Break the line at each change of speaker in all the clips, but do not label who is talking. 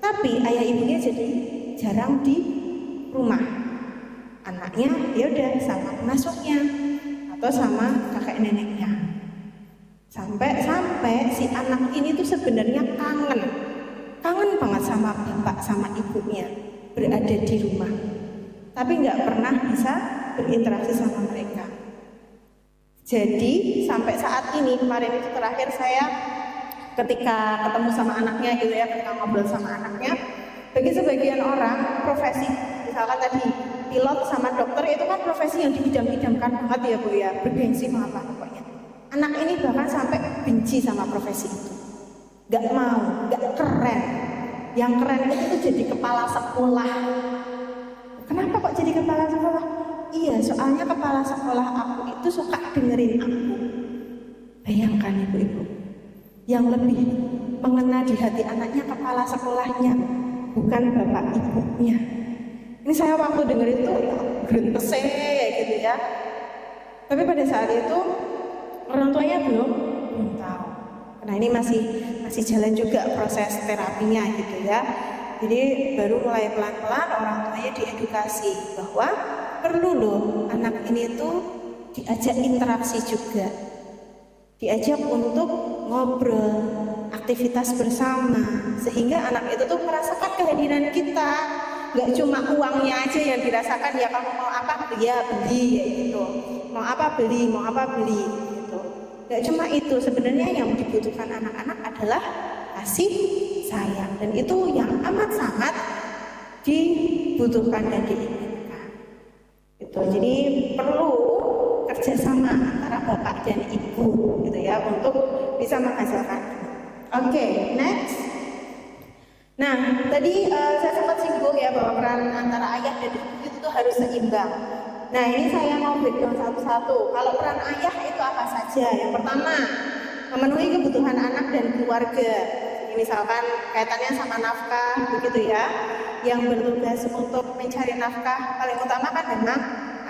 Tapi ayah ibunya jadi jarang di rumah. Anaknya ya udah sama pengasuhnya atau sama kakek neneknya. Sampai si anak ini tuh sebenarnya kangen banget sama bapak sama ibunya berada di rumah, tapi nggak pernah bisa berinteraksi sama mereka. Jadi sampai saat ini, kemarin itu terakhir saya ketika ketemu sama anaknya gitu ya, ketika ngobrol sama anaknya, bagi sebagian orang profesi misalkan tadi pilot sama dokter itu kan profesi yang diidam-idamkan banget ya Bu ya, bergengsi apa pokoknya. Anak ini bahkan sampai benci sama profesi itu, gak mau, gak keren. Yang keren itu tuh jadi kepala sekolah. Kenapa kok jadi kepala sekolah? Iya, soalnya kepala sekolah aku itu suka dengerin aku. Bayangkan ibu-ibu, yang lebih mengena di hati anaknya kepala sekolahnya, bukan bapak ibunya. Ini saya waktu dengerin itu gerentese gitu ya. Tapi pada saat itu orang tuanya belum tahu. Nah ini masih jalan juga proses terapinya gitu ya. Jadi baru mulai pelan-pelan orang tuanya diedukasi bahwa perlu loh anak ini tuh diajak interaksi juga, diajak untuk ngobrol, aktivitas bersama, sehingga anak itu tuh merasakan kehadiran kita. Gak cuma uangnya aja yang dirasakan, ya kamu mau apa ya beli ya gitu, mau apa beli gitu. Gak cuma itu, sebenarnya yang dibutuhkan anak-anak adalah kasih sayang, dan itu yang amat sangat dibutuhkan dan diinginkan gitu. Jadi perlu kerjasama antara bapak dan ibu gitu ya untuk bisa menghasilkan. Oke, next. Nah, tadi saya sempat singgung ya bahwa peran antara ayah dan ibu itu tuh harus seimbang. Nah, ini saya mau breakdown satu-satu. Kalau peran ayah itu apa saja? Yang pertama, memenuhi kebutuhan anak dan keluarga. Jadi misalkan kaitannya sama nafkah, begitu ya. Yang bertugas untuk mencari nafkah paling utama kan memang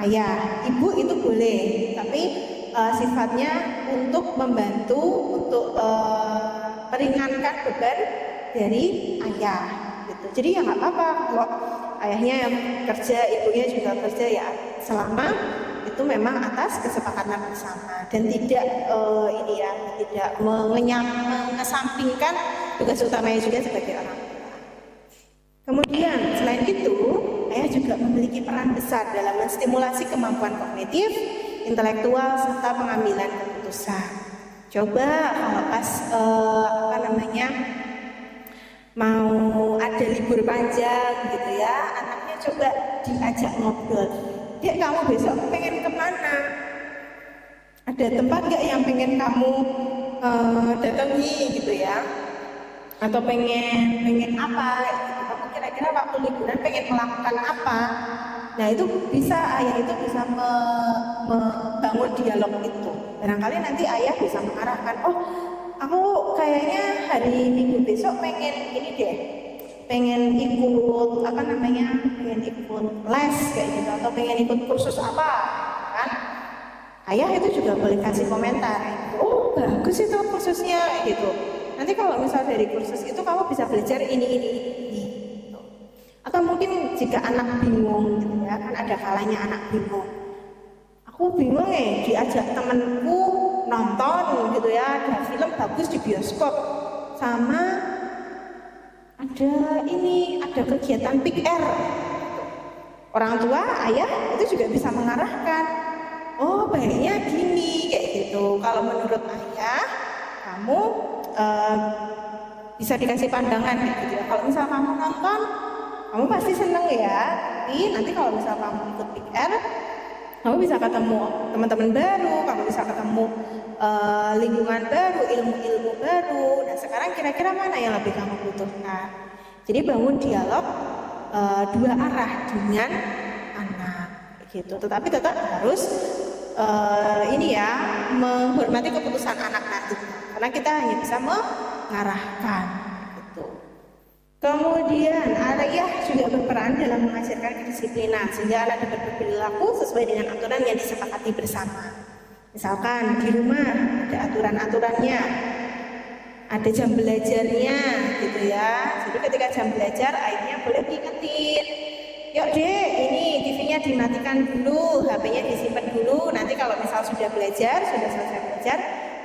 ayah. Ibu itu boleh, tapi sifatnya untuk membantu, untuk meringankan beban dari ayah gitu. Jadi ya nggak apa-apa kalau ayahnya yang kerja, ibunya juga kerja, ya selama itu memang atas kesepakatan bersama dan tidak tidak mengesampingkan tugas utamanya juga sebagai orang tua. Kemudian selain itu, ayah juga memiliki peran besar dalam menstimulasi kemampuan kognitif, intelektual serta pengambilan keputusan. Coba kalau pas mau ada libur panjang gitu ya, anaknya coba diajak ngobrol. Dek, kamu besok pengen kemana? Ada tempat gak yang pengen kamu datangi gitu ya? Atau pengen apa? Gitu. Kamu kira-kira waktu liburan pengen melakukan apa? Nah itu bisa, ayah itu bisa membangun dialog itu. Barangkali nanti ayah bisa mengarahkan, oh aku kayaknya hari Minggu besok pengen ini deh, pengen ikut pengen ikut les kayak gitu, atau pengen ikut kursus apa kan. Ayah itu juga boleh kasih komentar, oh bagus itu kursusnya gitu. Nanti kalau misal dari kursus itu kamu bisa belajar ini gitu. Atau mungkin jika anak bingung gitu ya, kan ada kalanya anak bingung, aku bingung diajak temenku nonton gitu ya, ada film bagus di bioskop, sama ada kegiatan Pick Air. Orang tua, ayah itu juga bisa mengarahkan, oh baiknya gini kayak gitu. Kalau menurut ayah, kamu bisa dikasih pandangan gitu ya. Kalau misal kamu nonton, kamu pasti seneng ya, tapi nanti kalau misal kamu ikut Pick Air, kamu bisa ketemu teman-teman baru, kamu bisa ketemu lingkungan baru, ilmu-ilmu baru. Nah sekarang kira-kira mana yang lebih kamu butuhkan? Jadi bangun dialog dua arah dengan anak gitu. Tetapi tetap harus menghormati keputusan anak nanti, karena kita hanya bisa mengarahkan gitu. Kemudian ayah juga berperan dalam mengajarkan kedisiplinan sehingga anak dapat berperilaku sesuai dengan aturan yang disepakati bersama. Misalkan di rumah ada aturan-aturannya, ada jam belajarnya gitu ya. Jadi ketika jam belajar ayahnya boleh diingetin, yuk dek ini TV-nya dimatikan dulu, HP-nya disimpan dulu, nanti kalau misal sudah belajar, sudah selesai belajar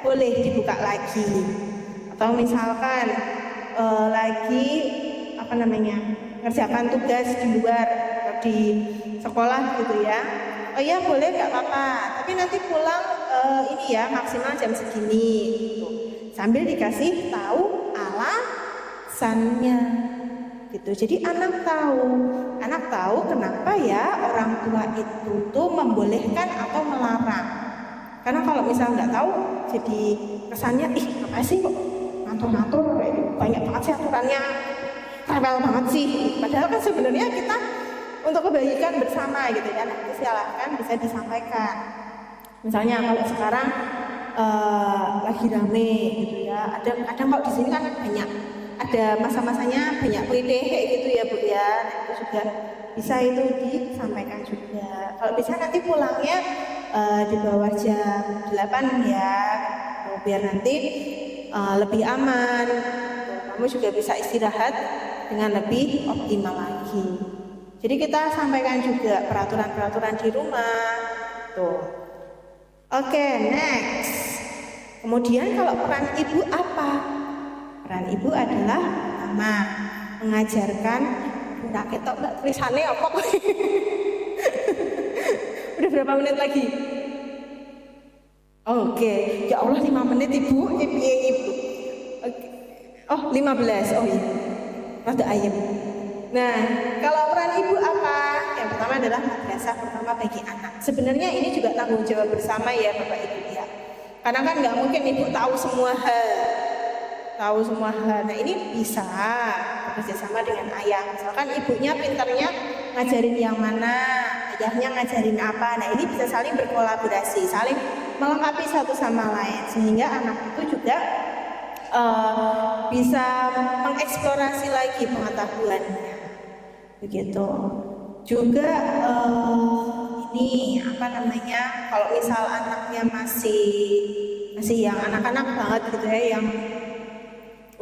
boleh dibuka lagi. Atau misalkan lagi ngerjakan tugas di luar di sekolah gitu ya, oh iya boleh nggak apa-apa, tapi nanti pulang ini ya maksimal jam segini gitu. Sambil dikasih tahu alasannya gitu. Jadi anak tahu kenapa ya orang tua itu tuh membolehkan atau melarang. Karena kalau misal nggak tahu, jadi kesannya apa sih kok ngatur-ngatur, banyak banget sih aturannya, rewel banget sih. Padahal kan sebenarnya kita untuk kebaikan bersama gitu ya. Nanti silahkan bisa disampaikan. Misalnya kalau sekarang lagi rame gitu ya, ada kalau di sini kan banyak, ada masa-masanya banyak pelitih kayak gitu ya Bu ya. Nah, itu juga bisa itu disampaikan juga. Kalau bisa nanti pulangnya di bawah jam 8 ya, biar nanti lebih aman. Kamu juga bisa istirahat dengan lebih optimal lagi. Jadi kita sampaikan juga peraturan-peraturan di rumah. Tuh. Oke, next. Kemudian kalau peran ibu apa? Peran ibu adalah pertama mengajarkan nggak ketok mbak tulisannya apa? Udah berapa menit lagi? Oke, ya Allah 5 menit ibu. Oke. Oh 15, oh iya, rada ayam. Nah, kalau peran ibu apa? Yang pertama adalah madrasah pertama bagi anak. Sebenarnya ini juga tanggung jawab bersama ya Bapak Ibu ya. Karena kan nggak mungkin ibu tahu semua hal. Nah ini bisa bekerja sama dengan ayah. Misalkan ibunya pintarnya ngajarin yang mana, ayahnya ngajarin apa. Nah ini bisa saling berkolaborasi, saling melengkapi satu sama lain. Sehingga anak itu juga bisa mengeksplorasi lagi pengetahuannya. Begitu. Juga ini kalau misal anaknya masih yang anak-anak banget gitu ya, yang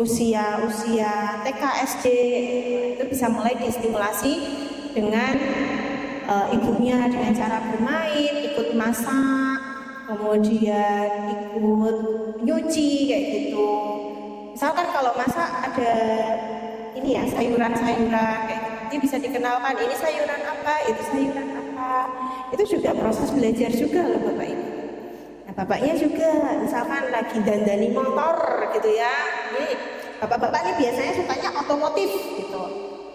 usia TK, SD, itu bisa mulai distimulasi dengan ibunya dengan cara bermain, ikut masak, kemudian ikut nyuci kayak gitu. Misalkan kalau masak ada ini ya sayuran-sayuran kayak gitu, nanti bisa dikenalkan ini sayuran apa, itu sayuran apa. Itu juga proses belajar juga loh Bapak Ibu. Nah bapaknya juga misalkan lagi dandani motor gitu ya, ini bapak-bapak ini biasanya sukanya otomotif gitu,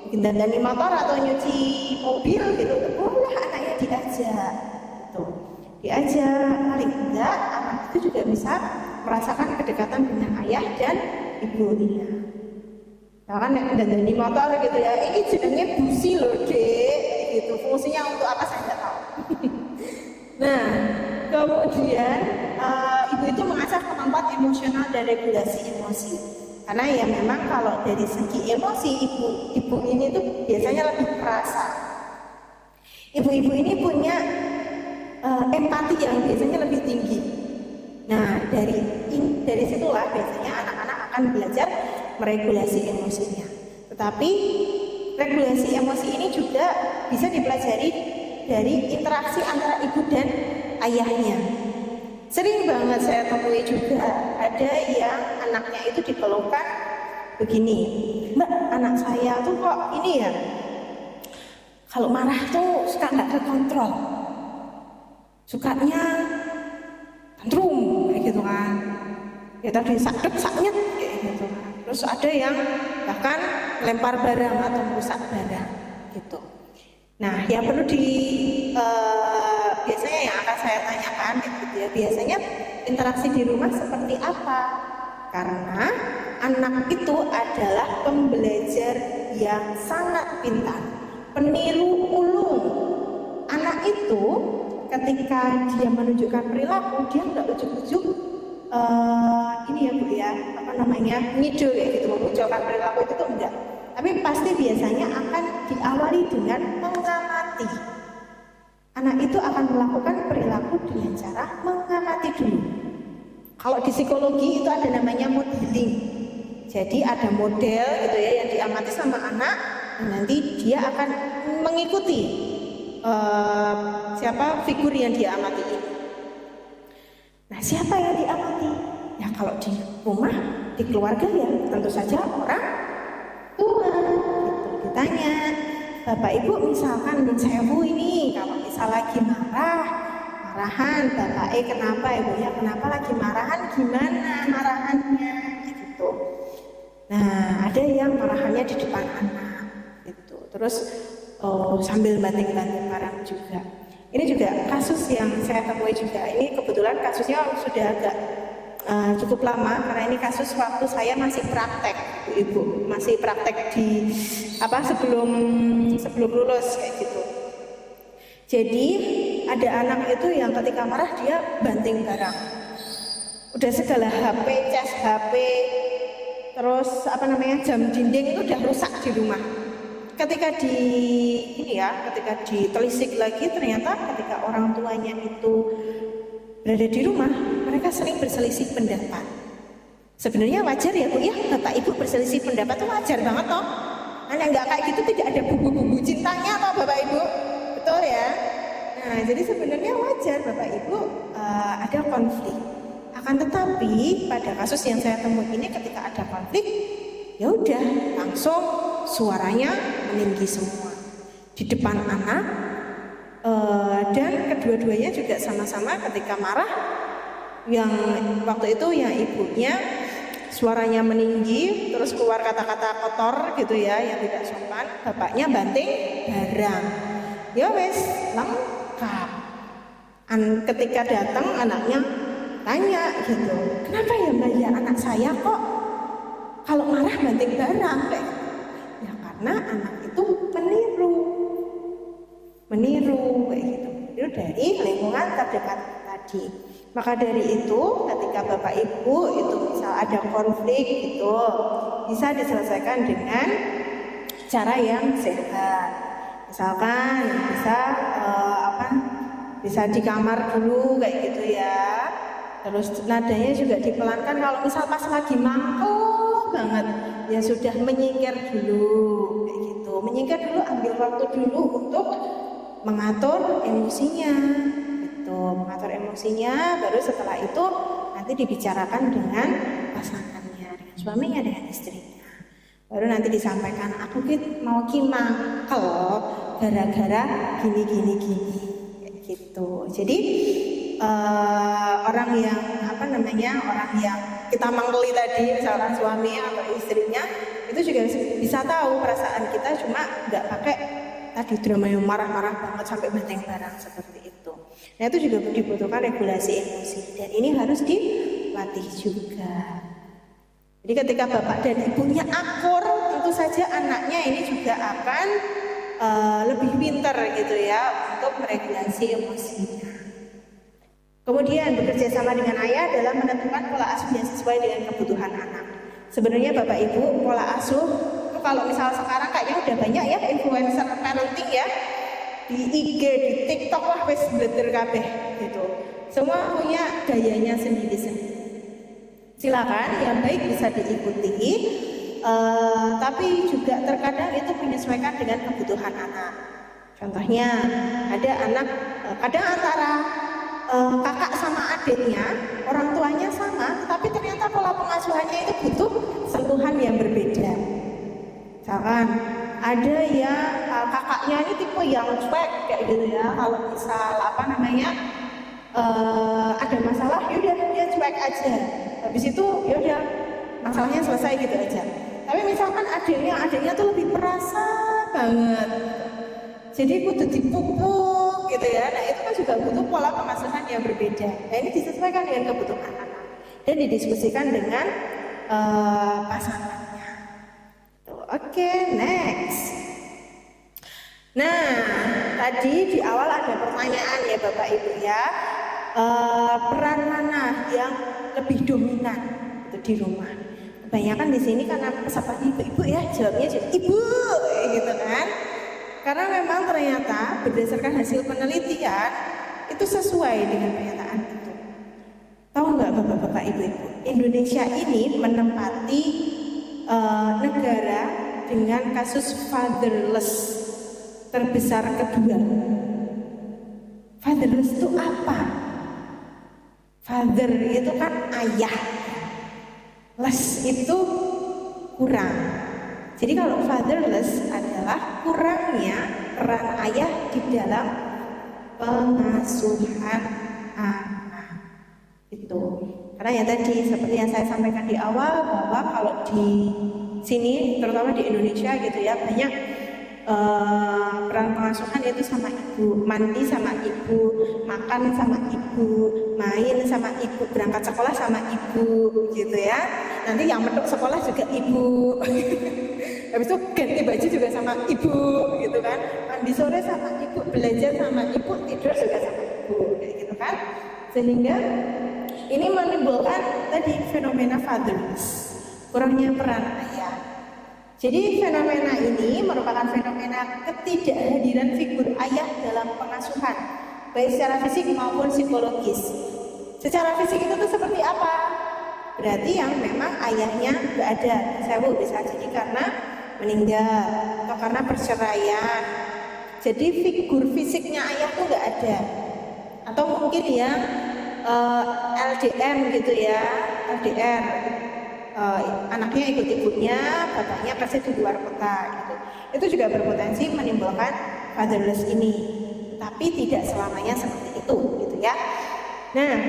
mungkin dandani motor atau nyuci mobil gitu, boleh anaknya diajak gitu. Diajak, paling enggak anak itu juga bisa merasakan kedekatan dengan ayah dan ibunya. Misalkan dandani motor gitu ya, ini jenenge busi loh dek gitu, fungsinya untuk apa saya nggak tahu. Nah kemudian ibu itu mengasah kemampuan emosional dan regulasi emosi. Karena ya memang kalau dari segi emosi ibu ini tuh biasanya lebih perasa. Ibu-ibu ini punya empati yang biasanya lebih tinggi. Nah dari situlah biasanya anak-anak akan belajar meregulasi emosinya. Tetapi regulasi emosi ini juga bisa dipelajari dari interaksi antara ibu dan ayahnya. Sering banget saya temui juga ada yang anaknya itu dikeluhkan begini, Mbak, anak saya tuh kok ini ya, kalau marah tuh suka nggak terkontrol, sukanya tantrum kayak gitu kan, ya tadi sakit kayak gitu kan. Terus ada yang bahkan lempar barang atau merusak barang gitu. Nah yang perlu biasanya yang akan saya tanyakan gitu ya, biasanya interaksi di rumah seperti apa? Karena anak itu adalah pembelajar yang sangat pintar, peniru ulung. Anak itu ketika dia menunjukkan perilaku, dia nggak ujuk-ujuk ini ya Bu ya, ngidul ya gitu, memunculkan perilaku itu tuh enggak. Tapi pasti biasanya akan diawali dengan mengamati. Anak itu akan melakukan perilaku dengan cara mengamati dulu. Kalau di psikologi itu ada namanya modeling. Jadi ada model gitu ya yang diamati sama anak, dan nanti dia akan mengikuti siapa figur yang dia amati ini. Nah, siapa yang diamati? Ya kalau di rumah, di keluarga ya tentu saja orang tua. Gitu. Ditanya, Bapak Ibu misalkan saya Bu ini kalau misal lagi marahan, Bapak kenapa, Ibunya kenapa lagi marahan, gimana marahannya gitu. Nah, ada yang marahannya di depan anak gitu. Terus sambil banting-banting barang juga. Ini juga kasus yang saya temui juga. Ini kebetulan kasusnya sudah agak cukup lama karena ini kasus waktu saya masih praktek, Ibu, masih praktek di sebelum lulus kayak gitu. Jadi ada anak itu yang ketika marah dia banting barang. Udah segala HP, cas HP, terus jam dinding itu udah rusak di rumah. Ketika ketika ditelisik lagi ternyata ketika orang tuanya itu berada di rumah, mereka sering berselisih pendapat. Sebenarnya wajar ya Bu ya, Bapak Ibu berselisih pendapat itu wajar banget toh. Hanya nggak kayak gitu tidak ada bumbu-bumbu cintanya toh Bapak Ibu, betul ya. Nah jadi sebenarnya wajar Bapak Ibu ada konflik. Akan tetapi pada kasus yang saya temui ini ketika ada konflik, ya udah langsung suaranya meninggi semua di depan anak, dan kedua-duanya juga sama-sama ketika marah, yang waktu itu yang ibunya suaranya meninggi terus keluar kata-kata kotor gitu ya yang tidak sopan, bapaknya banting barang. Ya wes lengkap. Ketika datang anaknya tanya gitu, kenapa ya Mbak ya anak saya kok kalau marah banting barang kayak? Ya karena anak itu meniru kayak gitu, meniru dari lingkungan terdekat tadi. Maka dari itu ketika Bapak Ibu itu misal ada konflik gitu, bisa diselesaikan dengan cara yang sehat. Misalkan bisa di kamar dulu kayak gitu ya. Terus nadanya juga dipelankan. Kalau misal pas lagi mangkuk banget, ya sudah menyingkir dulu kayak gitu. Menyingkir dulu, ambil waktu dulu untuk mengatur emosinya. Mengatur emosinya, baru setelah itu nanti dibicarakan dengan pasangannya, dengan suaminya, dengan istrinya. Baru nanti disampaikan, aku mau mangkel gara-gara gini kayak gitu. Jadi orang yang kita mangkeli tadi, misalkan suami atau istrinya, itu juga bisa tahu perasaan kita, cuma nggak pakai tadi drama yang marah-marah banget sampai banting barang seperti itu. Nah itu juga dibutuhkan regulasi emosi, dan ini harus dilatih juga. Jadi ketika bapak dan ibunya akur, tentu saja anaknya ini juga akan lebih pintar gitu ya untuk meregulasi emosinya. Kemudian bekerja sama dengan ayah dalam menentukan pola asuh yang sesuai dengan kebutuhan anak. Sebenarnya Bapak Ibu, pola asuh itu kalau misal sekarang kayaknya udah banyak ya influencer parenting ya, di IG, di TikTok, wah wes bleter kabeh gitu. Semua punya gayanya sendiri-sendiri. Silakan yang baik bisa diikuti, tapi juga terkadang itu menyesuaikan dengan kebutuhan anak. Contohnya ada anak kadang antara kakak sama adiknya, orang tuanya sama, tapi ternyata pola pengasuhannya itu butuh sentuhan yang berbeda. Misalkan ada yang kakaknya ini tipe yang cuek kayak gitu ya. Kalau misal ada masalah, yaudah dia cuek aja. Habis itu yaudah masalahnya selesai gitu aja. Tapi misalkan adiknya tuh lebih perasa banget. Jadi kudu dipupuk gitu ya. Nah itu kan juga butuh pola pengasuhan yang berbeda. Nah ini disesuaikan dengan kebutuhan anak dan didiskusikan dengan pasangannya. Oke, next. Nah tadi di awal ada pertanyaan ya Bapak Ibu ya, peran mana yang lebih dominan itu di rumah? Kebanyakan di sini karena peserta ibu-ibu ya, jawabnya jadi ibu gitu kan. Karena memang ternyata berdasarkan hasil penelitian itu sesuai dengan pernyataan itu. Tahu nggak Bapak-bapak, Ibu-ibu, Indonesia ini menempati negara dengan kasus fatherless terbesar kedua. Fatherless itu apa? Father itu kan ayah, less itu kurang. Jadi kalau fatherless adalah kurangnya peran ayah di dalam pengasuhan anak itu. Karena ya tadi seperti yang saya sampaikan di awal bahwa kalau di sini terutama di Indonesia gitu ya banyak peran pengasuhan itu sama ibu, mandi sama ibu, makan sama ibu, main sama ibu, berangkat sekolah sama ibu gitu ya. Nanti yang medok sekolah juga ibu. Habis itu ganti baju juga sama ibu gitu kan. Mandi sore sama ibu, belajar sama ibu, tidur juga sama ibu kayak gitu kan. Sehingga ini menimbulkan tadi fenomena fatherless, kurangnya peran ayah. Jadi fenomena ini merupakan fenomena ketidakhadiran figur ayah dalam pengasuhan, baik secara fisik maupun psikologis. Secara fisik itu tuh seperti apa? Berarti yang memang ayahnya nggak ada, bisa jadi karena meninggal atau karena perceraian. Jadi figur fisiknya ayah tuh nggak ada, atau mungkin yang LDM gitu ya, LDR. Anaknya ikut ibunya, bapaknya pasti di luar kota gitu. Itu juga berpotensi menimbulkan fatherless ini. Tapi tidak selamanya seperti itu gitu ya. Nah,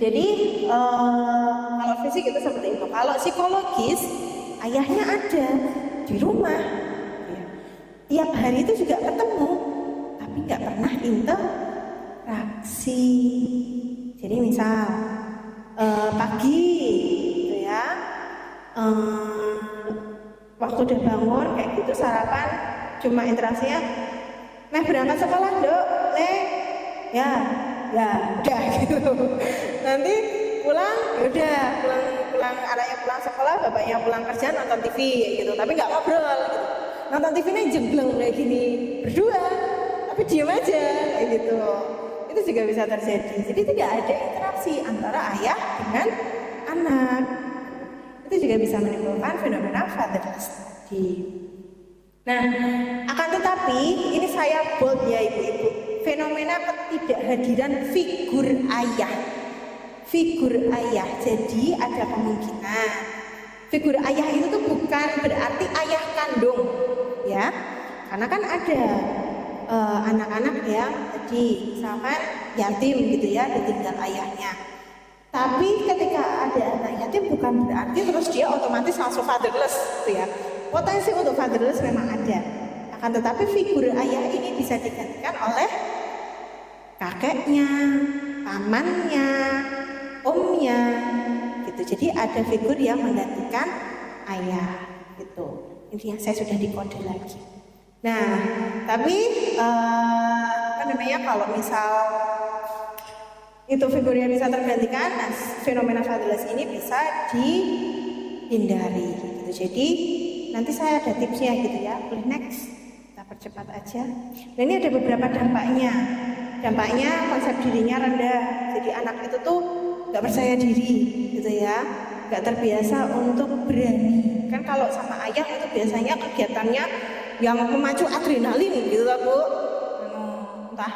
jadi kalau fisik itu seperti itu. Kalau psikologis, ayahnya ada di rumah. Ya. Tiap hari itu juga ketemu, tapi nggak pernah interaksi. Jadi misal pagi ya, waktu udah bangun kayak gitu sarapan cuma interaksinya berangkat sekolah dok, ya udah gitu. Nanti pulang pulang anaknya pulang sekolah, bapaknya pulang kerja nonton TV gitu, tapi nggak ngobrol gitu. Nonton TV-nya jembleng kayak gini berdua, tapi diam aja kayak gitu. Itu juga bisa terjadi. Jadi tidak ada interaksi antara ayah dengan anak. Itu juga bisa menimbulkan fenomena fatherless tadi. Nah, akan tetapi ini saya bold ya ibu-ibu, fenomena ketidakhadiran figur ayah. Figur ayah, jadi ada kemungkinan figur ayah itu tuh bukan berarti ayah kandung, ya. Karena kan ada anak-anak yang jadi misalkan yatim gitu ya, ditinggal ayahnya. Tapi ketika ada anak yatim bukan berarti terus dia otomatis langsung fatherless gitu ya. Potensi untuk fatherless memang ada. Akan tetapi figur ayah ini bisa digantikan oleh kakeknya, pamannya, omnya gitu. Jadi ada figur yang menggantikan ayah gitu. Intinya saya sudah dikode lagi. Nah, tapi kalau misal itu figurnya bisa tergantikan, nah fenomena fatherless ini bisa dihindari gitu. Jadi nanti saya ada tipsnya gitu ya. Boleh next, kita percepat aja. Nah ini ada beberapa dampaknya. Dampaknya konsep dirinya rendah. Jadi anak itu tuh nggak percaya diri gitu ya, nggak terbiasa untuk berani. Kan kalau sama ayah itu biasanya kegiatannya yang memacu adrenalin gitu lah bu. Entah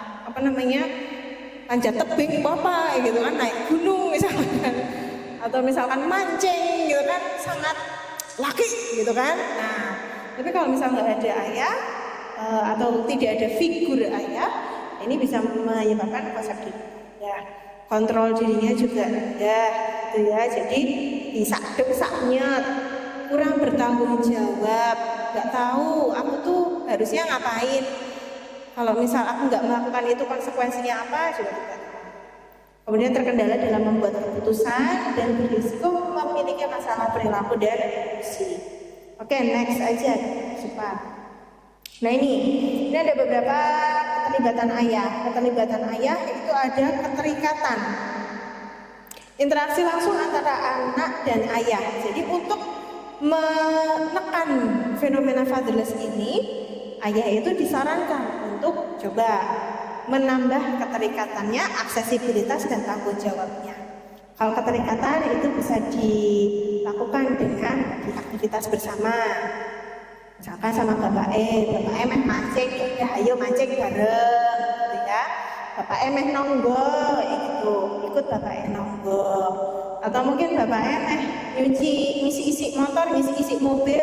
panjat tebing apa gitu kan, naik gunung misalkan, atau misalkan mancing gitu kan, sangat laki gitu kan. Nah tapi kalau misalnya nggak ada ayah atau tidak ada figur ayah, ini bisa menyebabkan konsep diri ya, kontrol dirinya juga rendah gitu ya. Jadi disak-dekaknya, kurang bertanggung jawab, nggak tahu aku tuh harusnya ngapain. Kalau misal aku nggak melakukan itu konsekuensinya apa juga tidak tahu. Kemudian terkendala dalam membuat keputusan dan berisiko memiliki masalah perilaku dan emosi. Oke, next aja cepat. Nah ini ada beberapa keterlibatan ayah. Keterlibatan ayah itu ada keterikatan, interaksi langsung antara anak dan ayah. Jadi untuk menekan fenomena fatherless ini, ayah itu disarankan untuk coba menambah keterikatannya, aksesibilitas dan tanggung jawabnya. Kalau keterikatan itu bisa dilakukan dengan aktivitas bersama. Misalkan sama bapak meh mancing, ya ayo mancing bareng, gitu ya. Bapak meh nonggo, gitu, ikut bapak nonggo. Atau mungkin bapak meh nyuci, ngisi-isi motor, ngisi-isi mobil,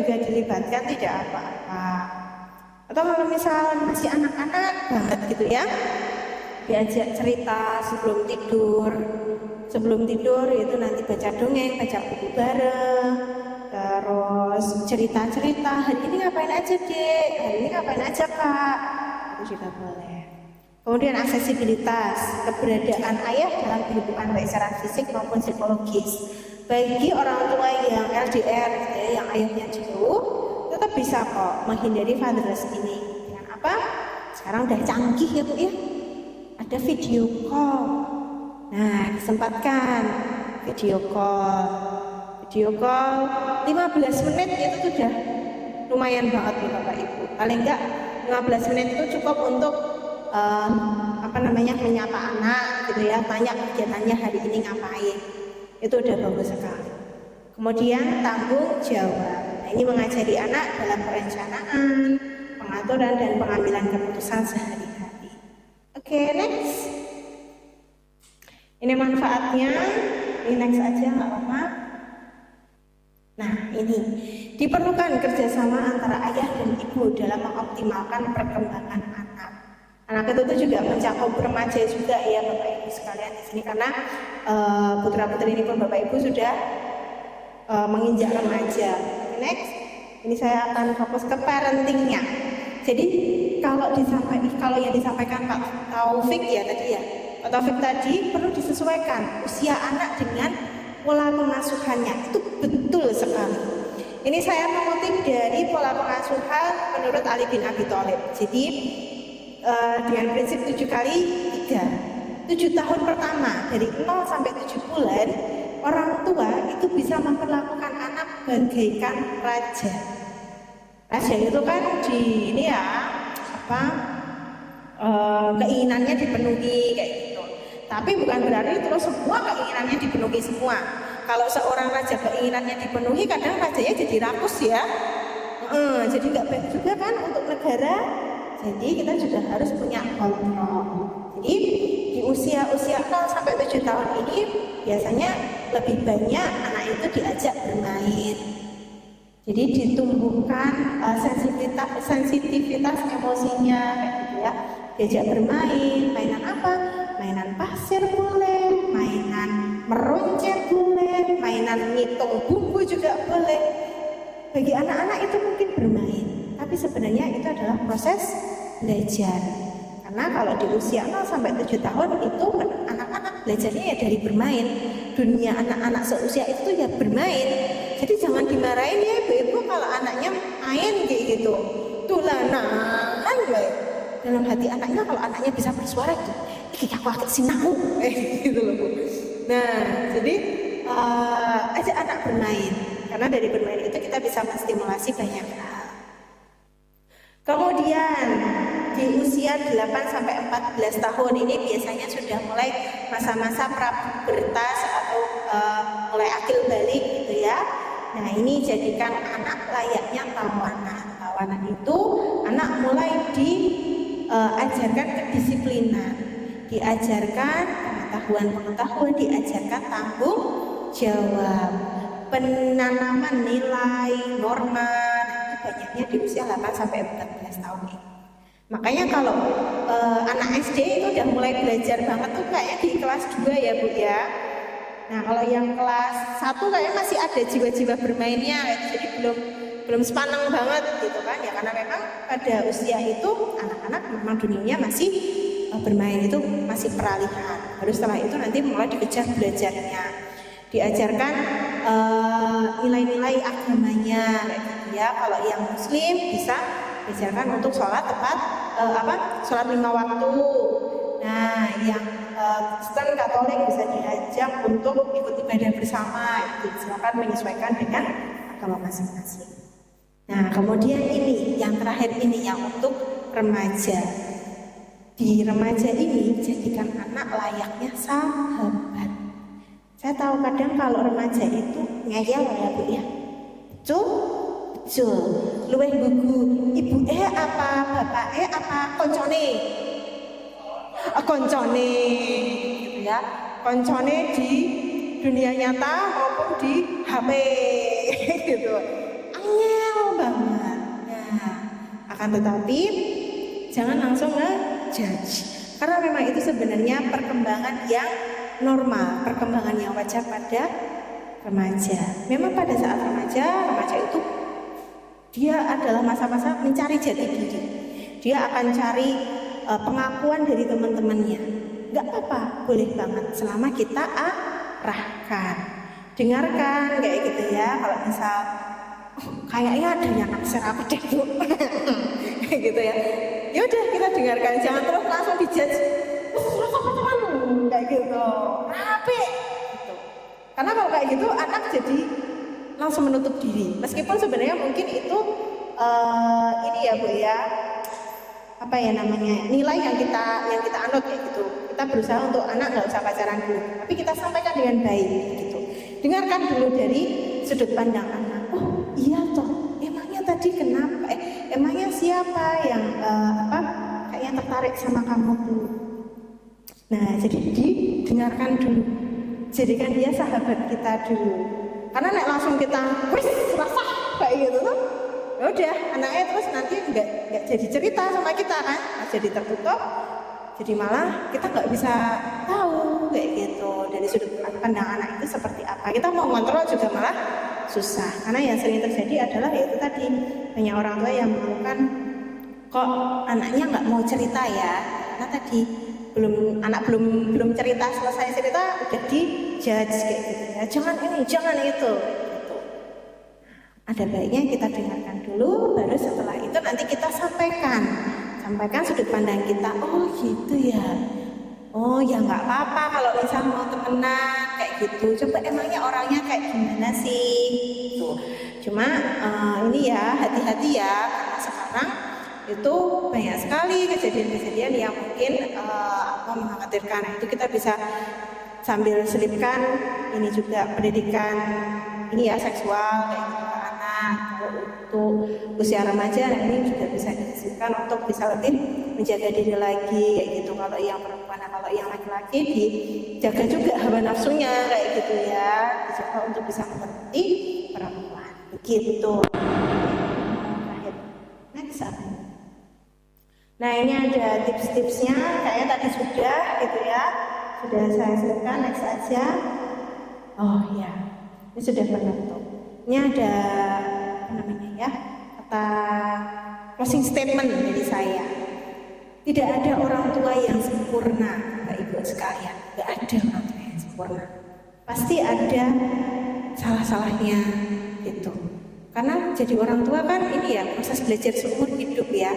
juga dilibatkan, tidak apa-apa. Atau kalau misal masih anak-anak banget gitu ya, diajak cerita sebelum tidur. Sebelum tidur itu nanti baca dongeng, baca buku bareng, terus cerita-cerita, hari ini ngapain aja dek, hari ini ngapain aja kak, itu juga boleh. Kemudian aksesibilitas, keberadaan ayah dalam kehidupan baik secara fisik maupun psikologis. Bagi orang tua yang LDR, yang ayahnya jauh, tetap bisa kok menghindari fatherless ini. Dengan apa? Sekarang udah canggih ya Bu ya, ada video call. Nah, kesempatkan video call. Video call 15 menit itu sudah lumayan banget nih Bapak Ibu. Paling enggak 15 menit itu cukup untuk menyapa anak gitu ya, tanya kegiatannya hari ini ngapain. Itu udah bagus sekali. Kemudian tanggung jawab. Nah, ini mengajari anak dalam perencanaan, pengaturan dan pengambilan keputusan sehari-hari. Oke, next. Ini manfaatnya. Ini next aja nggak apa-apa. Nah, ini diperlukan kerjasama antara ayah dan ibu dalam mengoptimalkan perkembangan anak. Anak itu juga mencakup remaja juga ya Bapak Ibu sekalian di sini, karena putra-putri ini pun Bapak Ibu sudah menginjak remaja. Next, ini saya akan fokus ke parentingnya. Jadi kalau yang disampaikan Pak Taufik ya tadi ya, Pak Taufik tadi perlu disesuaikan usia anak dengan pola pengasuhannya, itu betul sekali. Ini saya mengutip dari pola pengasuhan menurut Ali bin Abi Thalib. Jadi dengan prinsip 7 kali 3, 7 tahun pertama dari 0 sampai 7 bulan, orang tua itu bisa memperlakukan anak bagaikan raja. Raja itu kan keinginannya dipenuhi kayak gitu. Tapi bukan berarti terus semua keinginannya dipenuhi semua. Kalau seorang raja keinginannya dipenuhi, kadang rajanya jadi rakus ya. Jadi nggak baik juga kan untuk negara. Jadi kita juga harus punya kontrol. Jadi di usia 0 sampai 7 tahun ini biasanya lebih banyak anak itu diajak bermain. Jadi ditumbuhkan sensitivitas emosinya kayak gitu ya. Diajak bermain, mainan apa? Mainan pasir boleh, mainan meruncet boleh, mainan ngitung bumbu juga boleh. Bagi anak-anak itu mungkin bermain, tapi sebenarnya itu adalah proses belajar. Karena kalau di usia 0 sampai 7 tahun itu anak-anak belajarnya ya dari bermain. Dunia anak-anak seusia itu ya bermain. Jadi jangan dimarahin ya ibu kalau anaknya main kayak gitu. Tulanan baik. Dalam hati anaknya, kalau anaknya bisa bersuara gitu, iki aku agak sinau gitu loh Bu. Nah, jadi ajak anak bermain. Karena dari bermain itu kita bisa menstimulasi banyak hal. Kemudian di usia 8 sampai 14 tahun ini biasanya sudah mulai masa-masa prapubertas atau mulai akil balik gitu ya. Nah, ini jadikan anak layaknya tawanan. Tawanan itu anak mulai diajarkan kedisiplinan, diajarkan pengetahuan, diajarkan tanggung jawab, penanaman nilai, norma. Itu banyaknya di usia 8 sampai 14 tahun ini. Makanya kalau anak SD itu udah mulai belajar banget tuh kayaknya di kelas 2 ya Bu ya. Nah, kalau yang kelas 1 kayaknya masih ada jiwa-jiwa bermainnya, jadi belum sepaneng banget gitu kan ya, karena memang pada usia itu anak-anak memang dunianya masih bermain, itu masih peralihan. Baru setelah itu nanti mulai dikejar belajarnya, diajarkan nilai-nilai agamanya gitu ya. Kalau yang muslim bisa diajarkan untuk sholat tepat sholat 5 waktu. Nah, yang Kristen Katolik bisa diajak untuk ikut ibadah bersama, gitu. Silakan menyesuaikan dengan agama masing-masing. Nah, kemudian ini yang terakhir ini yang untuk remaja. Di remaja ini jadikan anak layaknya sahabat. Saya tahu kadang kalau remaja itu ngeyel ya Bu ya. Betul. Luwih gugu ibuke apa bapake apa koncone? Koncone gitu ya. Koncone di dunia nyata maupun di HP gitu. Angel banget. Nah, akan tetapi jangan langsung nge-judge. Karena memang itu sebenarnya perkembangan yang normal, perkembangan yang wajar pada remaja. Memang pada saat remaja itu dia adalah masa-masa mencari jati diri. Dia akan cari pengakuan dari teman-temannya. Gak apa-apa, boleh banget selama kita arahkan, dengarkan kayak gitu ya. Kalau misal kayaknya ada yang naksir aku deh Bu, kayak gitu ya. Ya udah kita dengarkan, jangan terus langsung dijudge. Kayak gitu, rapi. Gitu. Karena kalau kayak gitu anak jadi langsung menutup diri. Meskipun sebenarnya mungkin itu ini ya Bu ya, apa ya namanya, nilai yang kita anut kayak gitu. Kita berusaha untuk anak nggak usah pacaran dulu, tapi kita sampaikan dengan baik gitu. Dengarkan dulu dari sudut pandang anak. Oh iya toh, emangnya tadi kenapa? Emangnya siapa yang kayaknya tertarik sama kamu dulu? Nah jadi didengarkan dulu, jadikan dia sahabat kita dulu. Karena nek langsung kita wis rasa kayak gitu tuh, ya udah anaknya terus nanti nggak jadi cerita sama kita kan, jadi tertutup. Jadi malah kita nggak bisa tahu kayak gitu dari sudut pandang anak itu seperti apa. Kita mau kontrol juga malah susah. Karena yang sering terjadi adalah yaitu tadi banyak orang tua yang mengeluhkan kok anaknya nggak mau cerita ya. Karena tadi belum cerita, selesai cerita udah di-judge kayak gitu ya. Jangan ini, jangan itu. Gitu. Ada baiknya kita dengarkan dulu, baru setelah itu nanti kita sampaikan sudut pandang kita. Oh gitu ya. Oh ya nggak apa-apa kalau misal mau temenan kayak gitu. Coba emangnya orangnya kayak gimana sih? Tuh. Cuma ini ya hati-hati ya, karena sekarang itu banyak sekali kejadian-kejadian yang mungkin mengkhawatirkan. Itu kita bisa sambil selipkan ini juga pendidikan ini ya seksual kayak gitu ke anak. Kalau untuk usia remaja ini juga bisa diselipkan untuk bisa lebih menjaga diri lagi kayak gitu. Kalau yang perempuan, kalau yang laki-laki dijaga juga hawa nafsunya kayak gitu ya, dijaga untuk bisa mengerti perempuan begitu. Next apa? Nah ini ada tips-tipsnya, kayaknya tadi sudah gitu ya, sudah saya selesaikan. Next aja. Oh ya, ini sudah penutup. Ini ada apa namanya ya, kata closing statement dari saya. Tidak ada orang tua yang sempurna, Bapak Ibu sekalian. Tidak ada orang tua yang sempurna. Pasti ada salah-salahnya gitu. Karena jadi orang tua kan ini ya proses belajar seumur hidup ya.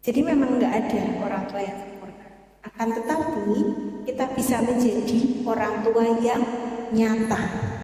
Jadi memang nggak ada orang tua yang sempurna. Akan tetapi kita bisa menjadi orang tua yang nyata.